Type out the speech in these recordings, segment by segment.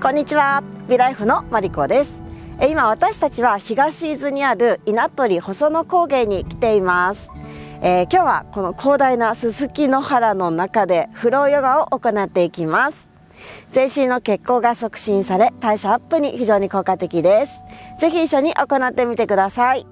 こんにちは、ビライフのマリコです。今私たちは東伊豆にある稲取細野高原に来ています。今日はこの広大なすすきの原の中でフローヨガを行っていきます。全身の血行が促進され、代謝アップに非常に効果的です。ぜひ一緒に行ってみてください。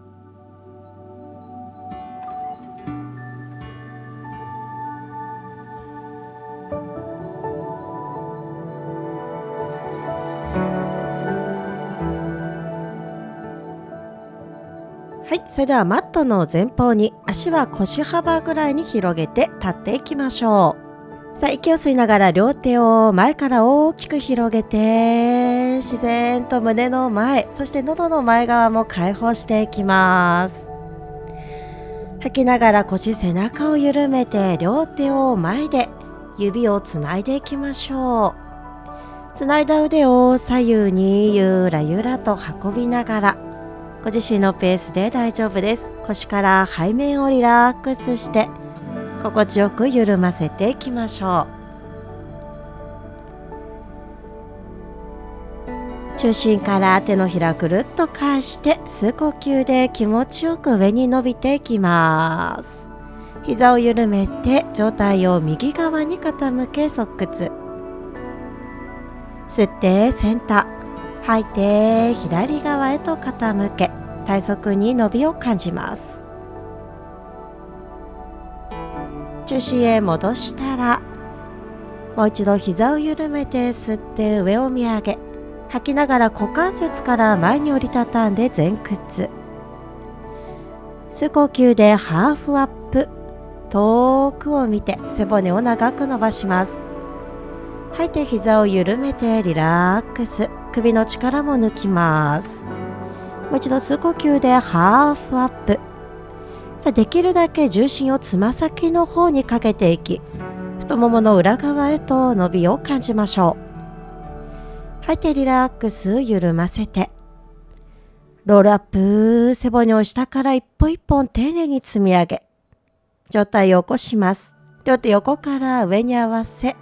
はい、それではマットの前方に足は腰幅ぐらいに広げて立っていきましょう。さあ、息を吸いながら両手を前から大きく広げて、自然と胸の前、そして喉の前側も開放していきます。吐きながら腰背中を緩めて両手を前で指をつないでいきましょう。つないだ腕を左右にゆらゆらと運びながら、ご自身のペースで大丈夫です。腰から背面をリラックスして心地よく緩ませていきましょう。中心から手のひらくるっと返して吸う呼吸で気持ちよく上に伸びていきます。膝を緩めて上体を右側に傾け側屈。吸ってセンター、吐いて左側へと傾け、体側に伸びを感じます。中心へ戻したら、もう一度膝を緩めて吸って上を見上げ、吐きながら股関節から前に折りたたんで前屈。吸う呼吸でハーフアップ、遠くを見て背骨を長く伸ばします。吐いて膝を緩めてリラックス、首の力も抜きます。もう一度吸う呼吸でハーフアップ。さあ、できるだけ重心をつま先の方にかけていき、太ももの裏側へと伸びを感じましょう。吐いてリラックス、緩ませてロールアップ、背骨を下から一歩一本丁寧に積み上げ、上体を起こします。両手横から上に合わせ、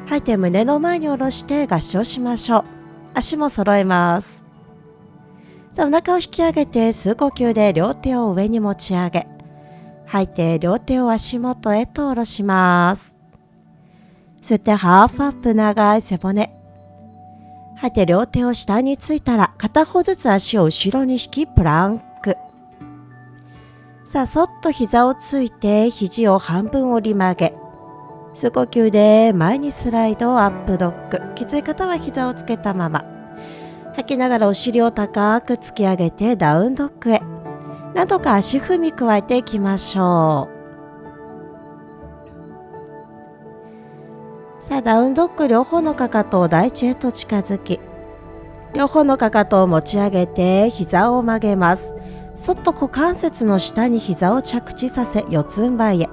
吐いて胸の前に下ろして合掌しましょう。足も揃えます。さあ、お腹を引き上げて吸う呼吸で両手を上に持ち上げ、吐いて両手を足元へと下ろします。吸ってハーフアップ、長い背骨。吐いて両手を下についたら片方ずつ足を後ろに引きプランク。さあ、そっと膝をついて肘を半分折り曲げ、吸う呼吸で前にスライドアップドッグ。きつい方は膝をつけたまま。吐きながらお尻を高く突き上げてダウンドッグへ。何度か足踏み加えていきましょう。さあ、ダウンドッグ、両方のかかとを大地へと近づき、両方のかかとを持ち上げて膝を曲げます。そっと股関節の下に膝を着地させ、四つん這いへ。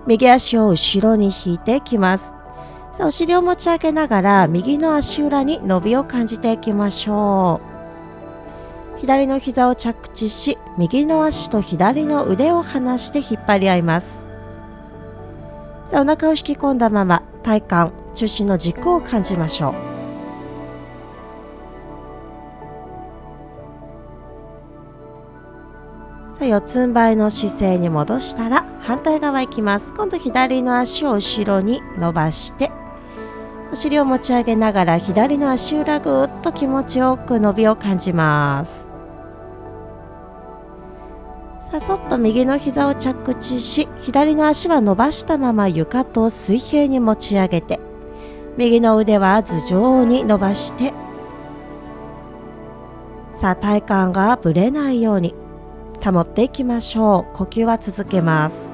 右足を後ろに引いていきます。さあ、お尻を持ち上げながら右の足裏に伸びを感じていきましょう。左の膝を着地し、右の足と左の腕を離して引っ張り合います。さあ、お腹を引き込んだまま体幹、中心の軸を感じましょう。さあ、四つん這いの姿勢に戻したら反対側行きます。今度左の足を後ろに伸ばして、お尻を持ち上げながら左の足裏ぐっと気持ちよく伸びを感じます。さあ、そっと右の膝を着地し、左の足は伸ばしたまま床と水平に持ち上げて、右の腕は頭上に伸ばして、さあ、体幹がぶれないように保っていきましょう。呼吸は続けます。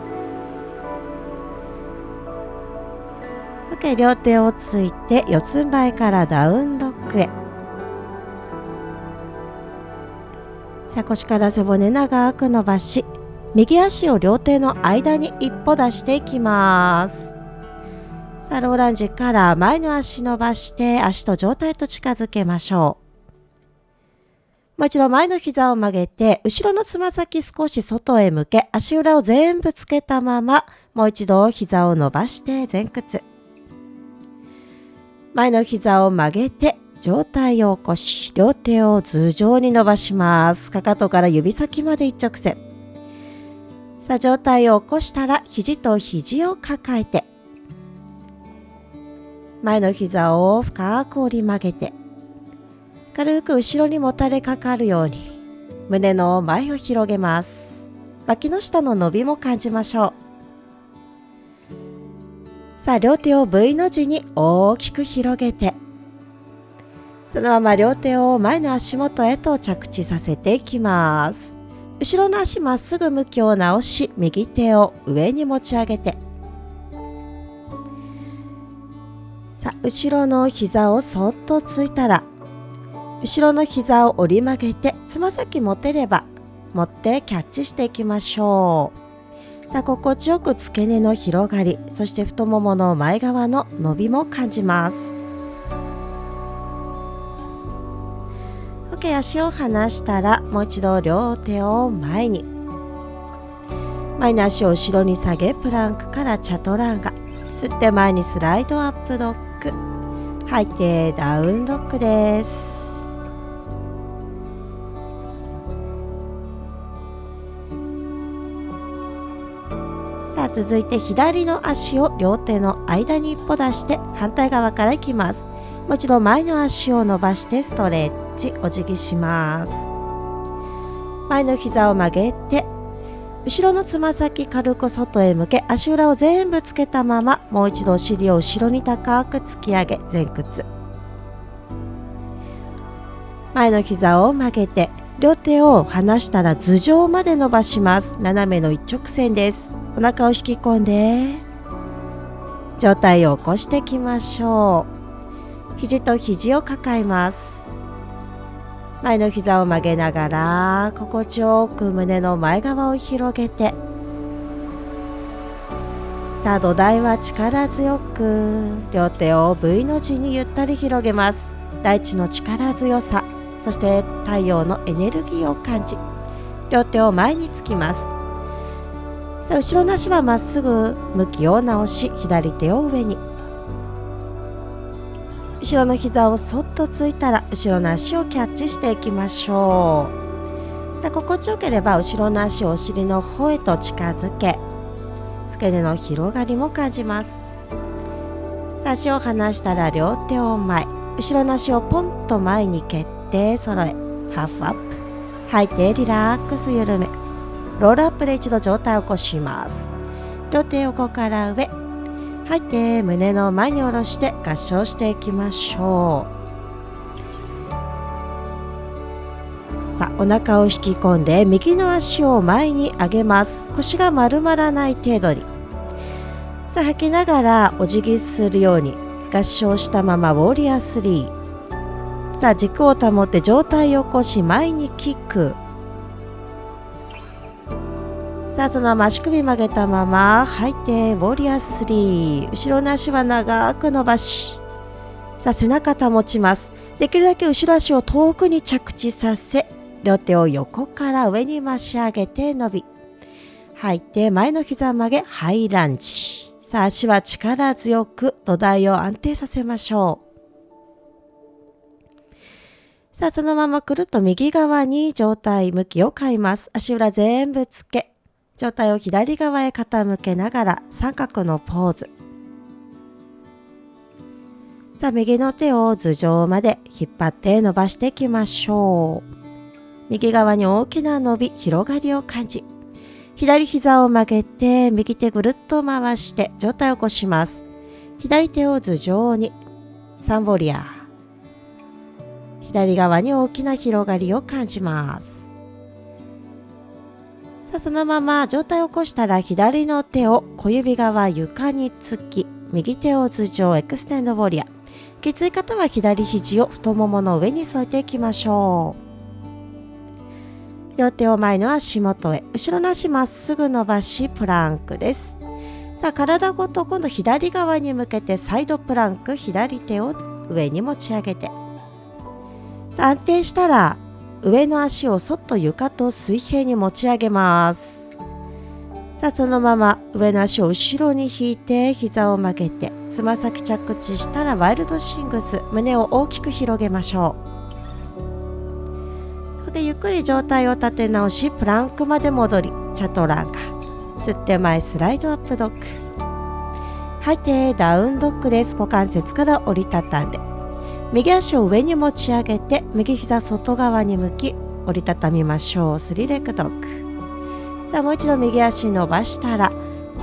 両手をついて四つん這いからダウンドッグへ。さあ、腰から背骨長く伸ばし、右足を両手の間に一歩出していきます。さあ、ローランジから前の足伸ばして足と上体と近づけましょう。もう一度前の膝を曲げて、後ろのつま先少し外へ向け、足裏を全部つけたまま、もう一度膝を伸ばして前屈。前の膝を曲げて上体を起こし、両手を頭上に伸ばします。かかとから指先まで一直線。さあ、上体を起こしたら肘と肘を抱えて、前の膝を深く折り曲げて、軽く後ろにもたれかかるように胸の前を広げます。脇の下の伸びも感じましょう。さあ、両手を V の字に大きく広げて、そのまま両手を前の足元へと着地させていきます。後ろの足まっすぐ向きを直し、右手を上に持ち上げて、さあ、後ろの膝をそっとついたら、後ろの膝を折り曲げて、つま先持てれば持ってキャッチしていきましょう。さあ、心地よく付け根の広がり、そして太ももの前側の伸びも感じます。 OK、 足を離したらもう一度両手を前に、前の足を後ろに下げ、プランクからチャトランガ、吸って前にスライドアップドッグ、吐いてダウンドッグです。さあ、続いて左の足を両手の間に一歩出して反対側からいきます。もう一度前の足を伸ばしてストレッチ、お辞儀します。前の膝を曲げて、後ろのつま先軽く外へ向け、足裏を全部つけたまま、もう一度お尻を後ろに高く突き上げ、前屈。前の膝を曲げて、両手を離したら頭上まで伸ばします。斜めの一直線です。お腹を引き込んで上体を起こしていきましょう。肘と肘を抱えます。前の膝を曲げながら心地よく胸の前側を広げて、さあ、土台は力強く両手を V の字にゆったり広げます。大地の力強さ、そして太陽のエネルギーを感じ、両手を前につきます。さあ、後ろの足はまっすぐ向きを直し、左手を上に、後ろの膝をそっとついたら後ろの足をキャッチしていきましょう。さあ、心地よければ後ろの足をお尻の方へと近づけ、付け根の広がりも感じます。さあ、足を離したら両手を前、後ろの足をポンと前に蹴って揃え、ハーフアップ、吐いてリラックス緩め、ロールアップで一度上体を起こします。両手横から上、吐いて胸の前に下ろして合掌していきましょう。さあ、お腹を引き込んで右の足を前に上げます。腰が丸まらない程度に。さあ、吐きながらお辞儀するように合掌したままウォーリアー3。さあ、軸を保って上体を起こし前にキック。さあ、そのまま足首曲げたまま吐いてウォーリアー3。後ろの足は長く伸ばし、さあ、背中保ちます。できるだけ後ろ足を遠くに着地させ、両手を横から上に回し上げて伸び、吐いて前の膝曲げ、ハイランジ。さあ、足は力強く土台を安定させましょう。さあ、そのままくるっと右側に上体向きを変えます。足裏全部つけ、上体を左側へ傾けながら三角のポーズ。さあ、右の手を頭上まで引っ張って伸ばしていきましょう。右側に大きな伸び、広がりを感じ、左膝を曲げて右手ぐるっと回して上体を起こします。左手を頭上にサンボリア、左側に大きな広がりを感じます。さあ、そのまま上体を起こしたら左の手を小指側床につき、右手を頭上エクステンドウォリア。きつい方は左肘を太ももの上に添えていきましょう。両手を前の足元へ、後ろの足まっすぐ伸ばしプランクです。さあ、体ごと今度左側に向けてサイドプランク、左手を上に持ち上げて、さあ、安定したら上の足をそっと床と水平に持ち上げます。さあそのまま上の足を後ろに引いて膝を曲げてつま先着地したらワイルドシングス、胸を大きく広げましょう。でゆっくり上体を立て直しプランクまで戻りチャトランガ、吸って前スライドアップドッグ、吐いてダウンドッグです。股関節から折りたたんで右足を上に持ち上げて右膝外側に向き折りたたみましょう。スリーレッグドッグ。さあもう一度右足伸ばしたら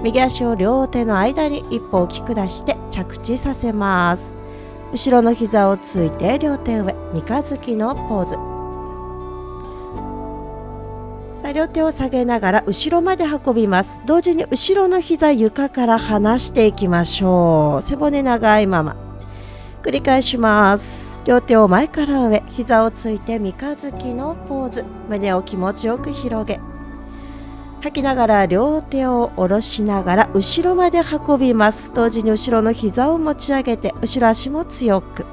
右足を両手の間に一歩大きく出して着地させます。後ろの膝をついて両手上、三日月のポーズ。さあ両手を下げながら後ろまで運びます。同時に後ろの膝床から離していきましょう。背骨長いまま繰り返します。両手を前から上、膝をついて三日月のポーズ。胸を気持ちよく広げ、吐きながら両手を下ろしながら後ろまで運びます。同時に後ろの膝を持ち上げて後ろ足も強く。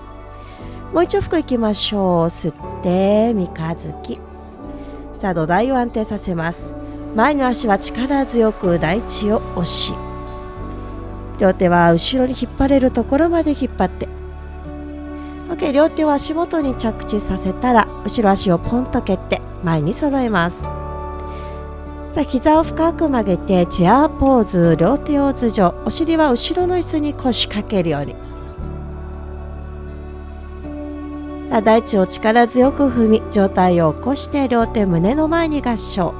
もう一往復いきましょう。吸って三日月。さあ土台を安定させます。前の足は力強く大地を押し、両手は後ろに引っ張れるところまで引っ張って OK。 両手を足元に着地させたら後ろ足をポンと蹴って前に揃えます。さあ膝を深く曲げてチェアポーズ、両手を頭上、お尻は後ろの椅子に腰掛けるように。さあ大地を力強く踏み上体を起こして両手胸の前に合掌。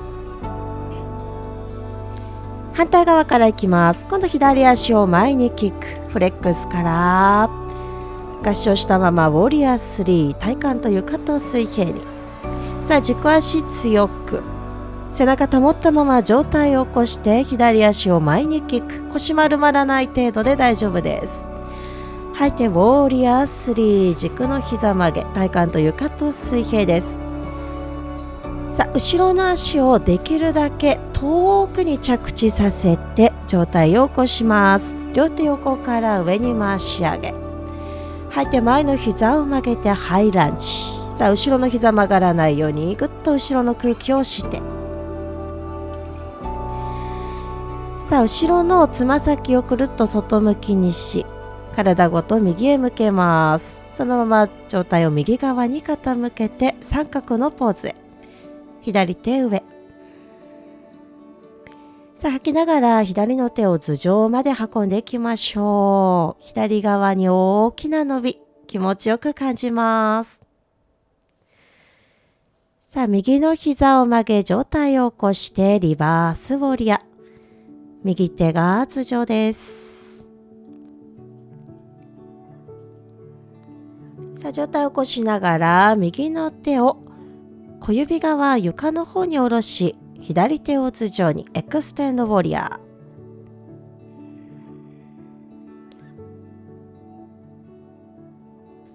反対側からいきます。今度左足を前にキック、フレックスから合掌したままウォリアー3、体幹と床と水平に。さあ軸足強く背中保ったまま上体を起こして左足を前にキック、腰丸まらない程度で大丈夫です。吐いてウォーリアー3、軸の膝曲げ、体幹と床と水平です。さあ後ろの足をできるだけ遠くに着地させて上体を起こします。両手横から上に回し上げ、吐いて前の膝を曲げてハイランジ。さあ後ろの膝曲がらないようにぐっと後ろの空気をして、さあ後ろのつま先をくるっと外向きにし体ごと右へ向けます。そのまま上体を右側に傾けて三角のポーズへ、左手上。さあ吐きながら左の手を頭上まで運んでいきましょう。左側に大きな伸び、気持ちよく感じます。さあ右の膝を曲げ上体を起こしてリバースウォリア。右手が頭上です。さあ上体を起こしながら右の手を小指側床の方に下ろし左手を頭上にエクステンドウォリア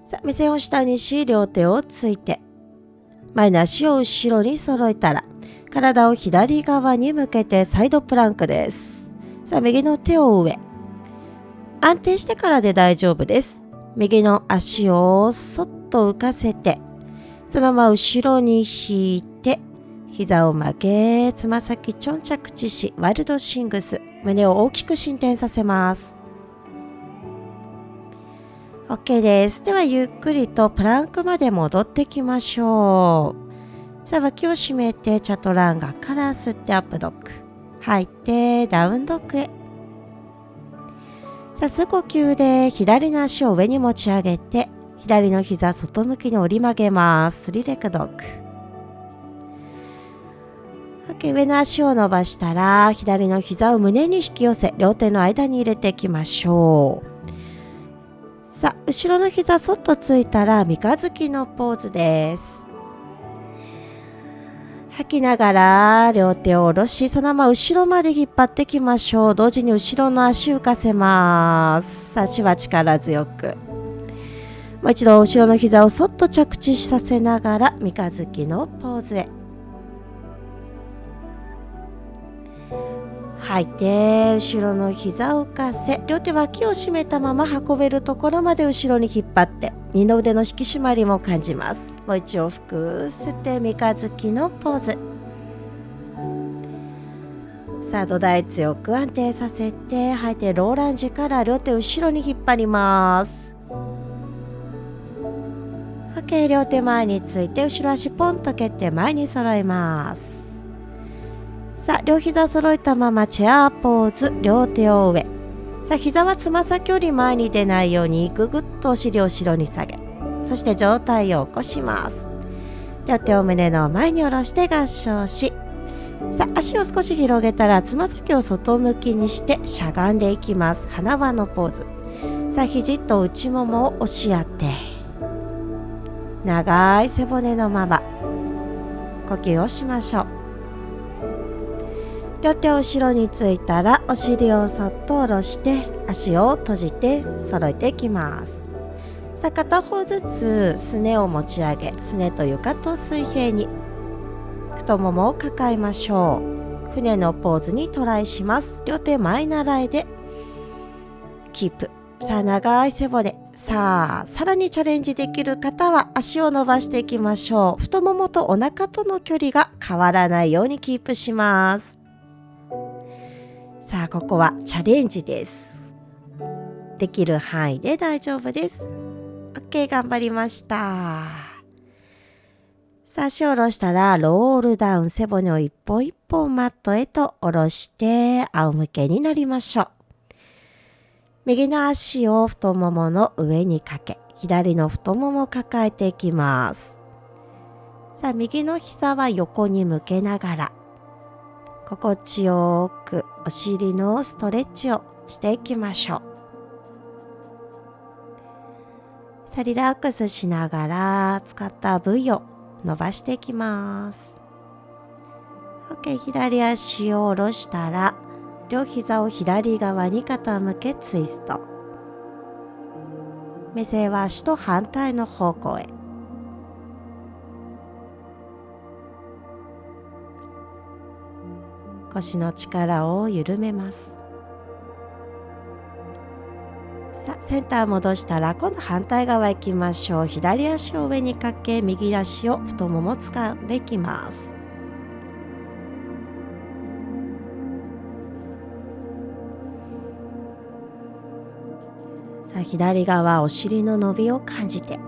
ー。さあ目線を下にし両手をついて前の足を後ろに揃えたら体を左側に向けてサイドプランクです。さあ右の手を上、安定してからで大丈夫です。右の足をそっと浮かせてそのまま後ろに引いて膝を曲げつま先ちょん着地しワイルドシングス、胸を大きく伸展させます。 OK です。ではゆっくりとプランクまで戻ってきましょう。さあ脇を締めてチャトランガから吸ってアップドッグ、吐いてダウンドッグへ。さあ吸う呼吸で左の足を上に持ち上げて左の膝外向きに折り曲げます。スリーレッグドッグ。OK、上の足を伸ばしたら左の膝を胸に引き寄せ両手の間に入れていきましょう。さあ後ろの膝そっとついたら三日月のポーズです。吐きながら両手を下ろしそのまま後ろまで引っ張っていきましょう。同時に後ろの足浮かせます。足は力強く。もう一度後ろの膝をそっと着地させながら三日月のポーズへ。吐いて後ろの膝を浮かせ両手脇を締めたまま運べるところまで後ろに引っ張って二の腕の引き締まりも感じます。もう一往復吸って三日月のポーズ。さあ土台強く安定させて吐いてローランジから両手後ろに引っ張ります。OK、両手前について後ろ足ポンと蹴って前に揃えます。さあ両膝揃えたままチェアポーズ、両手を上。さあ膝はつま先より前に出ないようにぐぐっとお尻を後ろに下げ、そして上体を起こします。両手を胸の前に下ろして合掌し、さあ足を少し広げたらつま先を外向きにしてしゃがんでいきます。花輪のポーズ。さあ肘と内ももを押し合って長い背骨のまま呼吸をしましょう。両手を後ろについたらお尻をそっと下ろして足を閉じて揃えていきます。さあ片方ずつすねを持ち上げ、すねと床と水平に太ももを抱えましょう。船のポーズにトライします。両手前習いでキープ。さあ長い背骨。さあさらにチャレンジできる方は足を伸ばしていきましょう。太ももとお腹との距離が変わらないようにキープします。さあここはチャレンジです。できる範囲で大丈夫です。 OK、 頑張りました。さあ足を下ろしたらロールダウン、背骨を一本一本マットへと下ろして仰向けになりましょう。右の足を太ももの上にかけ、左の太ももを抱えていきます。さあ右の膝は横に向けながら心地よくお尻のストレッチをしていきましょう。さあリラックスしながら使った部位を伸ばしていきます。 OK、 左足を下ろしたら両膝を左側に傾けツイスト。目線は足と反対の方向へ。腰の力を緩めます。さあセンター戻したら今度反対側行きましょう。左足を上にかけ、右足を太もも掴んでいきます。さあ左側お尻の伸びを感じて、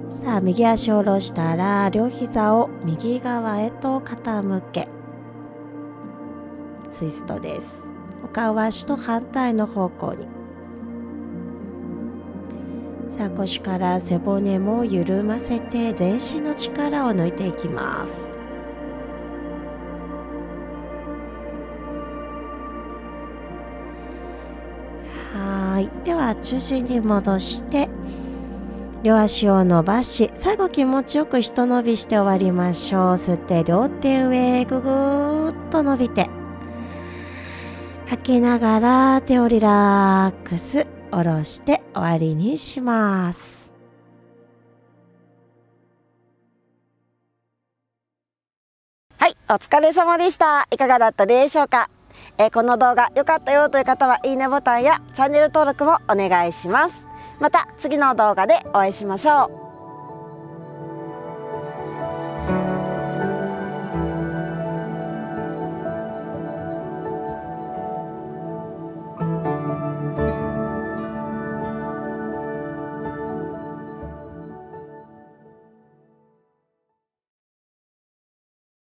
さあ右足を下ろしたら両膝を右側へと傾けツイストです。お顔は足と反対の方向に。さあ腰から背骨も緩ませて全身の力を抜いていきます。では中心に戻して両足を伸ばし、最後気持ちよく一伸びして終わりましょう。吸って両手上ぐぐーっと伸びて、吐きながら手をリラックス下ろして終わりにします。はい、お疲れ様でした。いかがだったでしょうか。この動画良かったよという方はいいねボタンやチャンネル登録もお願いします。また次の動画でお会いしましょう。